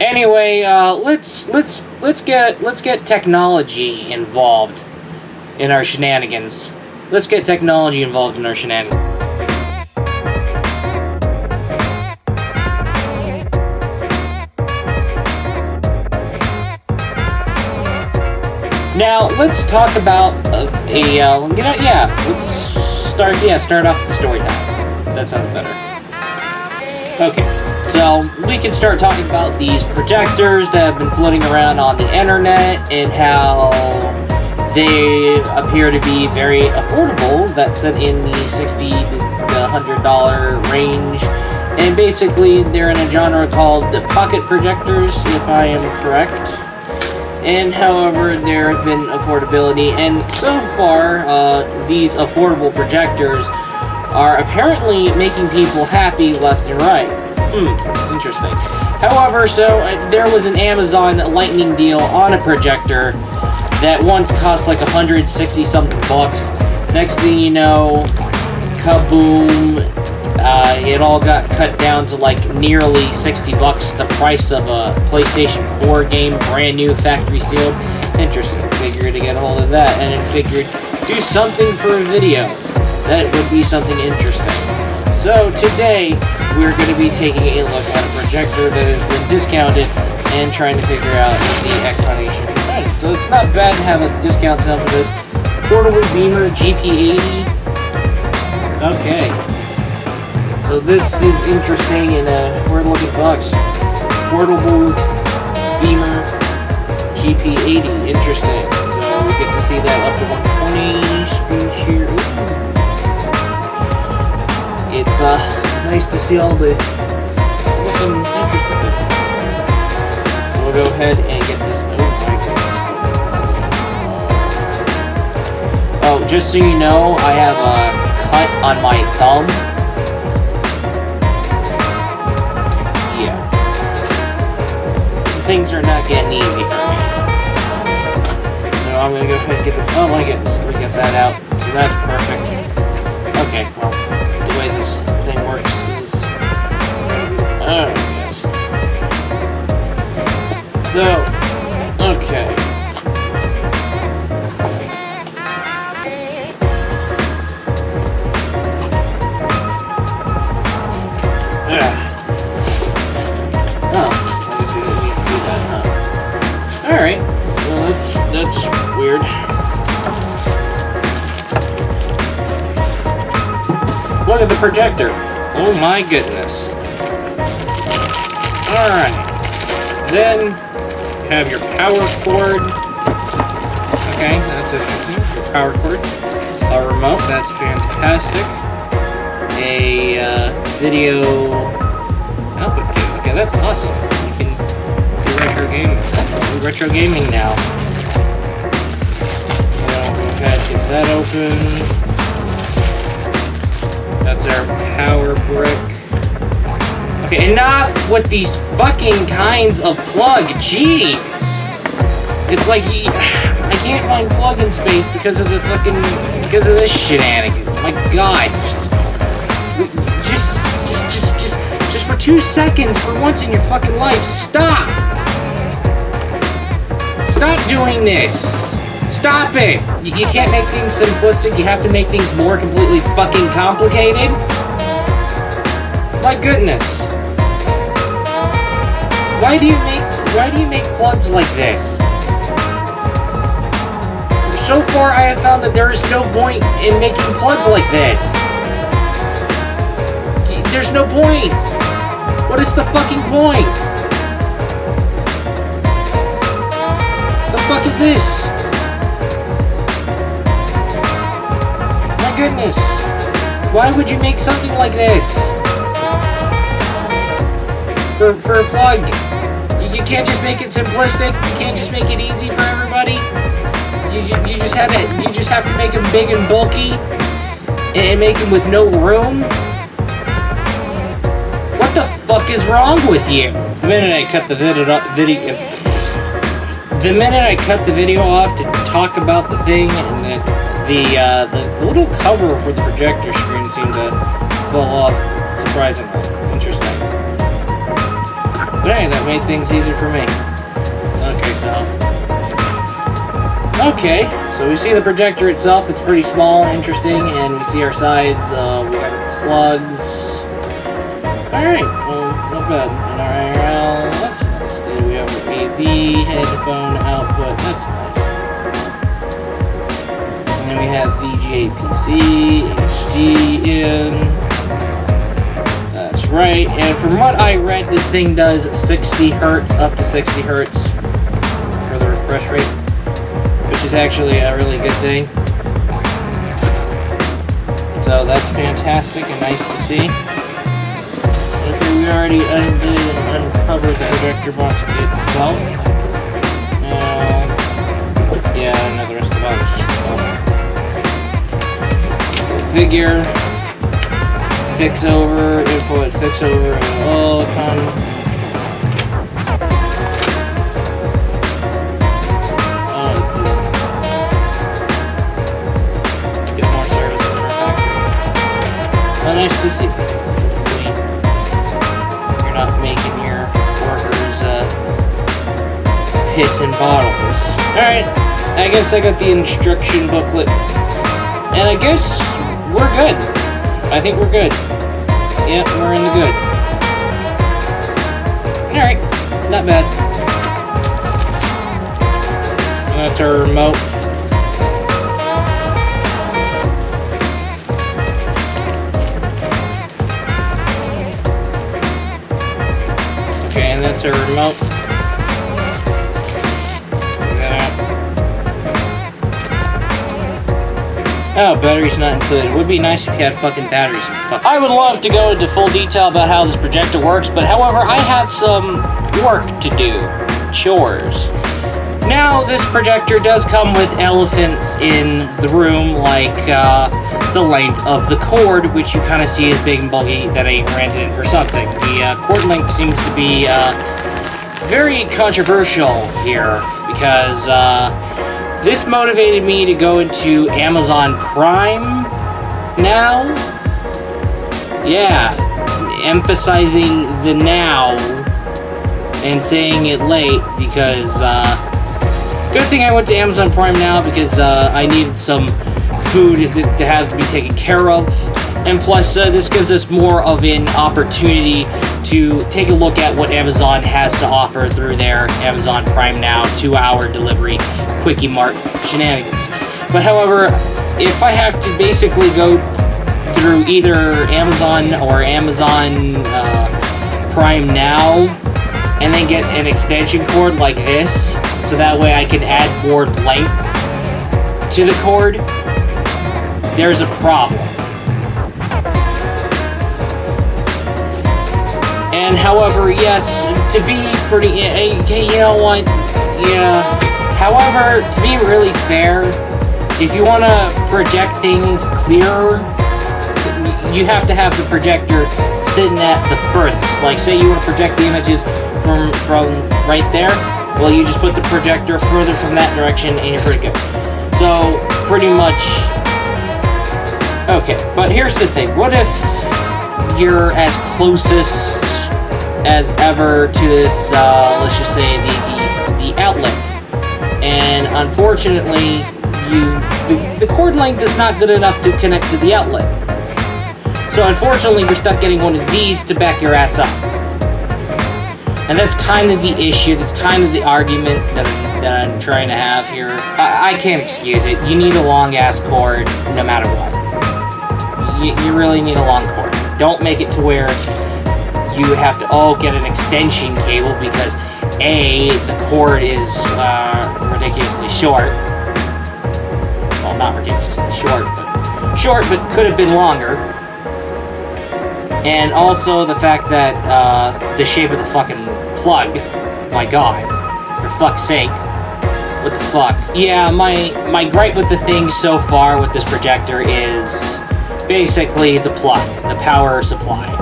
Anyway, let's get technology involved in our shenanigans. Let's get technology involved in our shenanigans. Now, let's talk about let's start off with the story time. That sounds better. Okay, so we can start talking about these projectors that have been floating around on the internet and how they appear to be very affordable. That's in the $60 to $100 range. And basically, they're in a genre called the pocket projectors, if I am correct. And however, there has been affordability, and so far, these affordable projectors are apparently making people happy left and right. Interesting. However, there was an Amazon Lightning deal on a projector that once cost like 160 something bucks. Next thing you know, kaboom! It all got cut down to like nearly 60 bucks, the price of a PlayStation 4 game, brand new, factory sealed. Interesting. Figured to get a hold of that, and then figured do something for a video. That would be something interesting. So today we're going to be taking a look at a projector that has been discounted and trying to figure out the explanation behind it. So it's not bad to have a discount sale for this. Portable Beamer GP80. Okay. So this is interesting, and we're looking at bucks. Portable Beamer GP80, interesting. So we get to see that up to 120 screen share. Ooh. It's nice to see all the looking interesting things. We'll go ahead and get this. Oh, just so you know, I have a cut on my thumb. Things are not getting easy for me. So I'm gonna go ahead and get this. Oh my goodness, we got that out. So that's perfect. Okay, well, the way this thing works is. Oh, yes. So, okay. Alright, well that's weird. Look at the projector. Oh my goodness. Alright. Then you have your power cord. Okay, that's interesting. Your power cord. A remote, that's fantastic. A video output cable. Okay, that's awesome. You can do retro gaming now. So go ahead, get that open. That's our power brick. Okay, enough with these fucking kinds of plug. Jeez. It's like I can't find plug-in space because of this shenanigans. My God. Just for 2 seconds for once in your fucking life, stop. Stop doing this! Stop it! You can't make things simplistic, you have to make things more completely fucking complicated? My goodness. Why do you make plugs like this? So far I have found that there is no point in making plugs like this. There's no point! What is the fucking point? The fuck is this? My goodness. Why would you make something like this? For a plug. You can't just make it simplistic. You can't just make it easy for everybody. You just have to make them big and bulky and make them with no room. What the fuck is wrong with you? The minute I cut the video off to talk about the thing, and the little cover for the projector screen seemed to fall off surprisingly. Interesting. But hey, that made things easier for me. Okay, so we see the projector itself. It's pretty small, interesting, and we see our sides. We got our plugs. Alright, well, not bad. And our IRL, that's nice. We have our AV, headphone output, that's nice. And then we have VGA PC, HD in. That's right, and from what I read, this thing does 60 hertz, up to 60 hertz for the refresh rate, which is actually a really good thing. So that's fantastic and nice to see. Okay, we already uncovered the projector box itself. Yeah, another rest of the box. Figure, fix over, info, fix over, and all time. Nice to see. You're not making your workers piss in bottles. Alright, I guess I got the instruction booklet. And I guess we're good. I think we're good. Yeah, we're in the good. Alright, not bad. And that's our remote. And that's our remote. Oh, battery's not included. Would be nice if you had fucking batteries. I would love to go into full detail about how this projector works, but however, I have some work to do. Chores. Now, this projector does come with elephants in the room, like the length of the cord, which you kind of see is big and bulky that I rented in for something. The cord length seems to be very controversial here, because this motivated me to go into Amazon Prime now. Yeah, emphasizing the now and saying it late, because good thing I went to Amazon Prime now, because I needed some food to have to be taken care of, and plus this gives us more of an opportunity to take a look at what Amazon has to offer through their Amazon Prime Now 2-hour delivery Quickie Mart shenanigans. But however, if I have to basically go through either Amazon or Amazon Prime Now and then get an extension cord like this, so that way I can add more length to the cord, there's a problem. And however, yes, to be pretty, you know what, yeah, however, to be really fair, if you want to project things clearer, you have to have the projector sitting at the furthest. Like, say you want to project the images from right there, well, you just put the projector further from that direction and you're pretty good. So, pretty much, okay, but here's the thing. What if you're as closest as ever to this, let's just say, the outlet, and unfortunately, the cord length is not good enough to connect to the outlet. So unfortunately, you're stuck getting one of these to back your ass up. And that's kind of the issue, that's kind of the argument that I'm trying to have here. I can't excuse it. You need a long-ass cord no matter what. You really need a long cord. Don't make it to where you have to, get an extension cable, because A, the cord is ridiculously short. Well, not ridiculously short, but could have been longer. And also the fact that the shape of the fucking plug, my god, for fuck's sake, what the fuck? Yeah, my gripe with the thing so far with this projector is basically the plug, the power supply.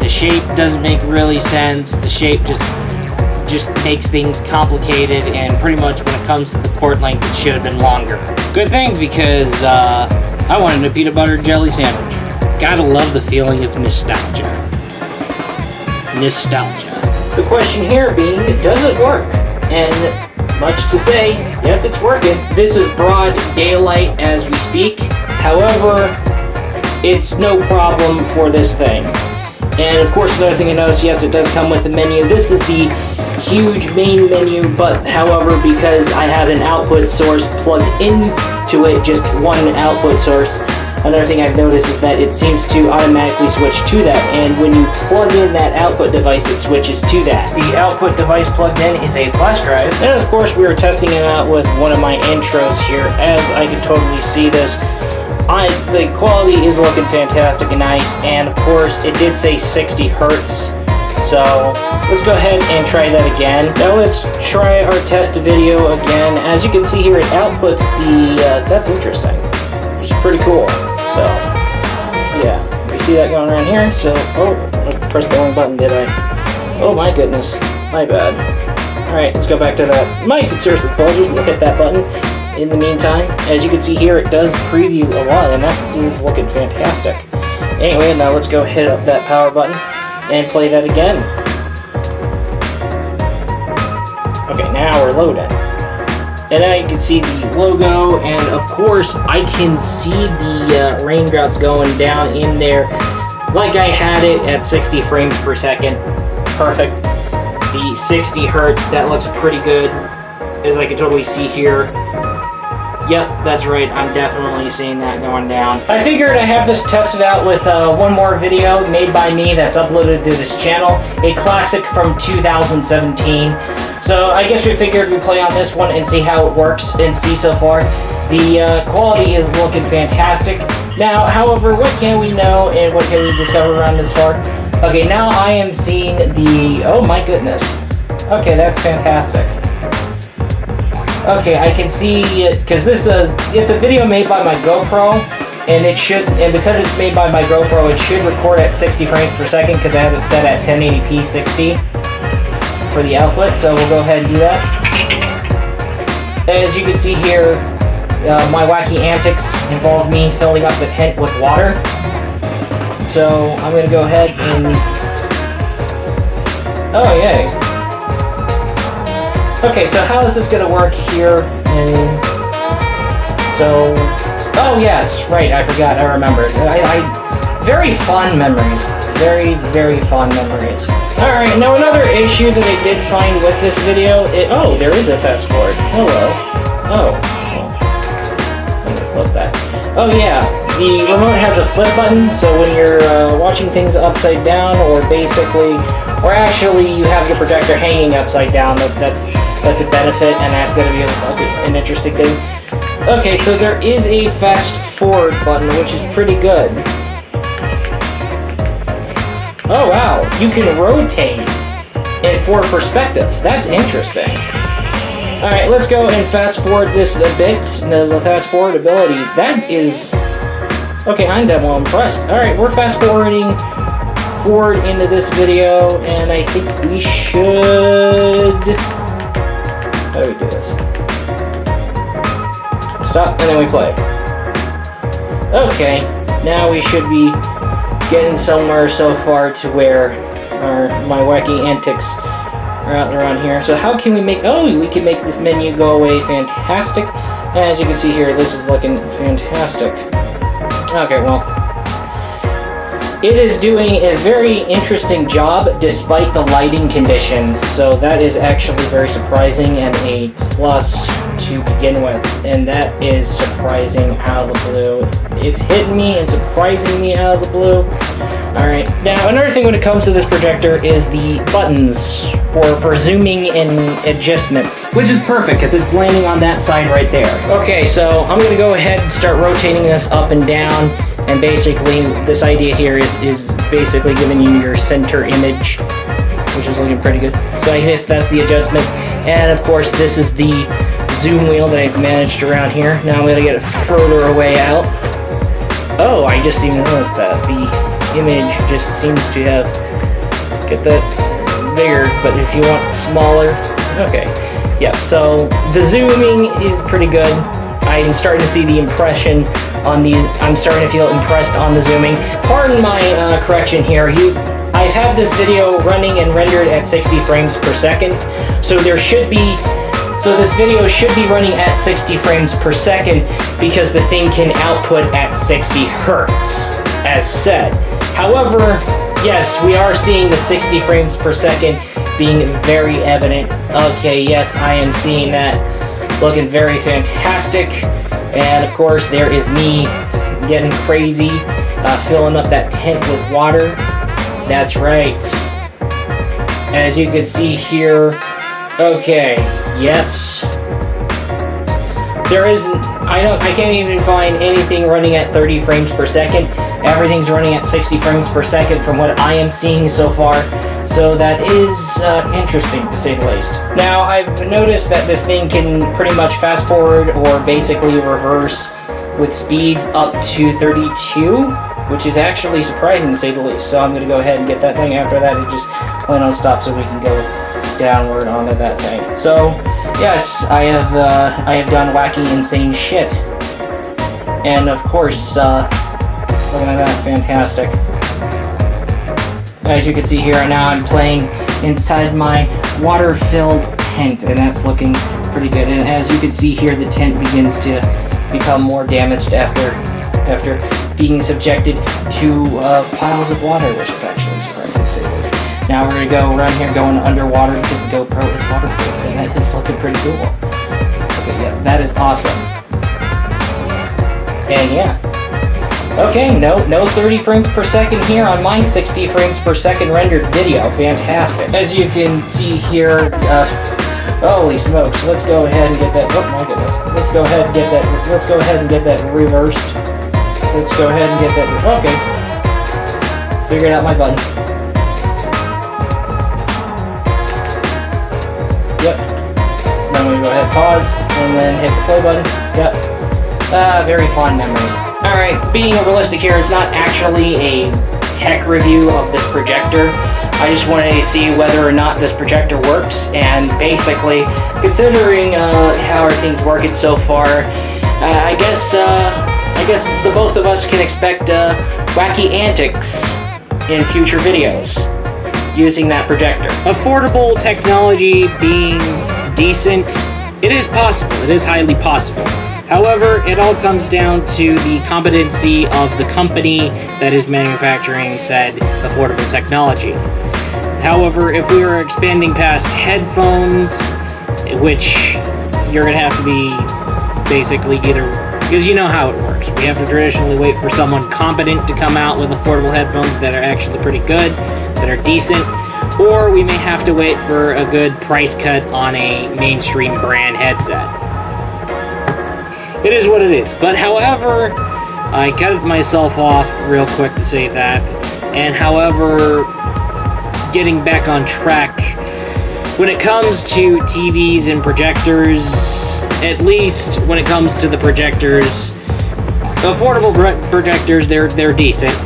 The shape doesn't make really sense. The shape just makes things complicated, and pretty much when it comes to the cord length, it should have been longer. Good thing, because I wanted a peanut butter and jelly sandwich. Gotta love the feeling of nostalgia. nostalgia. The question here being, does it work? And much to say, yes, it's working. This is broad daylight as we speak. However, it's no problem for this thing. And of course, another thing I noticed, yes, it does come with a menu. This is the huge main menu, but however, because I have an output source plugged into it, just one output source, another thing I've noticed is that it seems to automatically switch to that, and when you plug in that output device, it switches to that. The output device plugged in is a flash drive, and of course we were testing it out with one of my intros here, as I can totally see this. The quality is looking fantastic and nice, and of course it did say 60 hertz. So let's go ahead and try that again. Now let's try our test video again. As you can see here, it outputs the, that's interesting. It's pretty cool. So yeah, you see that going around here. So, oh, I pressed the wrong button, did I? Oh my goodness, my bad. All right, let's go back to that. My sincere apologies, we'll hit that button. In the meantime, as you can see here, it does preview a lot, and that is looking fantastic. Anyway, now let's go hit up that power button and play that again. Okay, now we're loading. And now you can see the logo, and of course, I can see the raindrops going down in there like I had it at 60 frames per second. Perfect. The 60 hertz, that looks pretty good, as I can totally see here. Yep, that's right, I'm definitely seeing that going down. I figured I have this tested out with one more video made by me that's uploaded to this channel, a classic from 2017. So I guess we figured we'd play on this one and see how it works and see so far. The quality is looking fantastic. Now, however, what can we know and what can we discover around this far? Okay, now I am seeing the, oh my goodness. Okay, that's fantastic. Okay, I can see it, because this is, it's a video made by my GoPro, and it should, and because it's made by my GoPro, it should record at 60 frames per second, because I have it set at 1080p 60 for the output, so we'll go ahead and do that. As you can see here, my wacky antics involve me filling up the tent with water. So I'm going to go ahead and, oh yay. Okay, so how is this going to work here? And so, oh yes, right, I forgot, I remembered. Very fond memories. Very, very fond memories. Alright, now another issue that I did find with this video, oh, there is a fast forward. Hello. Oh. Let me flip that. Oh yeah, the remote has a flip button, so when you're watching things upside down, or basically, or actually you have your projector hanging upside down, that's a benefit, and that's going to be an interesting thing. Okay, so there is a fast forward button, which is pretty good. Oh wow, you can rotate in 4 perspectives. That's interesting. Alright, let's go and fast forward this a bit. The fast forward abilities. That is... Okay, I'm well impressed. Alright, we're fast forwarding forward into this video, and I think we should... How do we do this? Stop, and then we play. Okay, now we should be getting somewhere so far to where my wacky antics are out around here. So how can we make... Oh, we can make this menu go away. Fantastic. As you can see here, this is looking fantastic. Okay, well, it is doing a very interesting job despite the lighting conditions, so that is actually very surprising and a plus to begin with, and that is surprising out of the blue. It's hitting me and surprising me out of the blue. Alright, now another thing when it comes to this projector is the buttons for zooming and adjustments, which is perfect because it's landing on that side right there. Okay, so I'm going to go ahead and start rotating this up and down. And basically, this idea here is basically giving you your center image, which is looking pretty good. So I guess that's the adjustment. And of course, this is the zoom wheel that I've managed around here. Now I'm going to get it further away out. Oh, I just even noticed that. The image just seems to have, get that bigger, but if you want smaller, okay. Yeah, so the zooming is pretty good. I'm starting to see the impression on these. I'm starting to feel impressed on the zooming. Pardon my correction here. I've had this video running and rendered at 60 frames per second, so this video should be running at 60 frames per second because the thing can output at 60 hertz, as said. However, yes, we are seeing the 60 frames per second being very evident. Okay, yes, I am seeing that. Looking very fantastic. And of course, there is me getting crazy, filling up that tent with water. That's right. As you can see here, okay, yes. There isn't, I can't even find anything running at 30 frames per second. Everything's running at 60 frames per second from what I am seeing so far. So that is interesting, to say the least. Now, I've noticed that this thing can pretty much fast forward or basically reverse with speeds up to 32, which is actually surprising, to say the least. So I'm going to go ahead and get that thing. After that, it just went on stop so we can go downward onto that thing. So, yes, I have done wacky, insane shit. And of course, look at that, fantastic. As you can see here, now I'm playing inside my water-filled tent, and that's looking pretty good. And as you can see here, the tent begins to become more damaged after being subjected to piles of water, which is actually surprising to say the least. Now we're going to go around here going underwater because the GoPro is waterproof, and that is looking pretty cool. Okay, yeah, that is awesome. And yeah. Okay, no 30 frames per second here on my 60 frames per second rendered video. Fantastic. As you can see here, holy smokes, let's go ahead and get that, oh my goodness. Let's go ahead and get that reversed. Let's go ahead and get that, okay. Figured out my button. Yep. Now I'm gonna go ahead, pause, and then hit the play button. Yep. Very fond memories. Alright, being realistic here, it's not actually a tech review of this projector. I just wanted to see whether or not this projector works, and basically, considering how everything's working so far, I guess the both of us can expect wacky antics in future videos using that projector. Affordable technology being decent, it is possible. It is highly possible. However, it all comes down to the competency of the company that is manufacturing said affordable technology. However, if we are expanding past headphones, which you're going to have to be basically either, because you know how it works. We have to traditionally wait for someone competent to come out with affordable headphones that are actually pretty good, that are decent, or we may have to wait for a good price cut on a mainstream brand headset. It is what it is. But however, I cut myself off real quick to say that. And however, getting back on track, when it comes to TVs and projectors, at least when it comes to the projectors, affordable projectors, they're decent.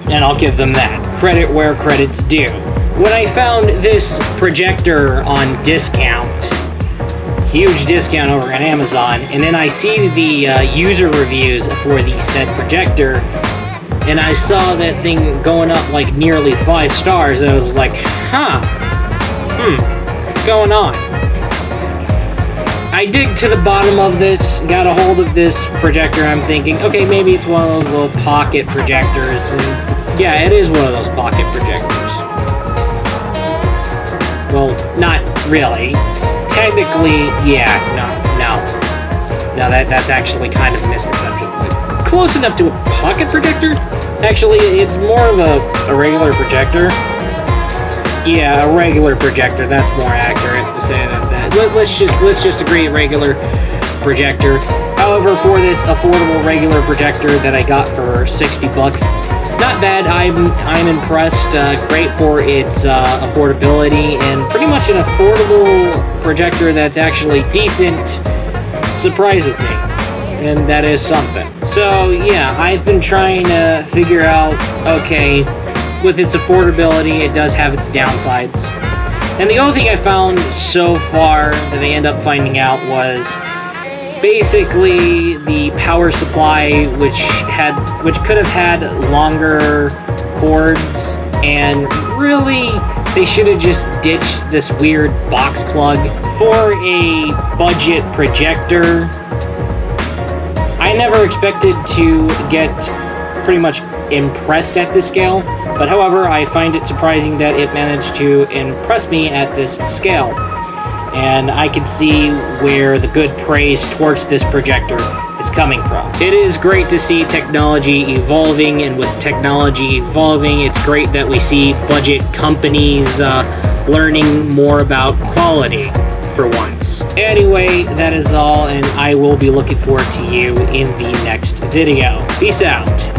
And I'll give them that. Credit where credit's due. When I found this projector on discount, huge discount over on Amazon, and then I see the user reviews for the said projector, and I saw that thing going up like nearly 5 stars, and I was like, what's going on? I dig to the bottom of this, got a hold of this projector, and I'm thinking, okay, maybe it's one of those little pocket projectors, and yeah, it is one of those pocket projectors. Well, not really. Technically, yeah, no, that's actually kind of a misconception. Close enough to a pocket projector? Actually, it's more of a regular projector. Yeah, a regular projector, that's more accurate to say that. Let's just agree, regular projector. However, for this affordable regular projector that I got for $60, not bad. I'm impressed. Great for its affordability, and pretty much an affordable projector that's actually decent surprises me, and that is something. So yeah, I've been trying to figure out, okay, with its affordability, it does have its downsides. And the only thing I found so far that I end up finding out was basically the power supply, which could have had longer cords, and really, they should have just ditched this weird box plug for a budget projector. I never expected to get pretty much impressed at this scale, but however, I find it surprising that it managed to impress me at this scale. And I can see where the good praise towards this projector is coming from. It is great to see technology evolving, and with technology evolving, it's great that we see budget companies learning more about quality for once. Anyway, that is all, and I will be looking forward to you in the next video. Peace out.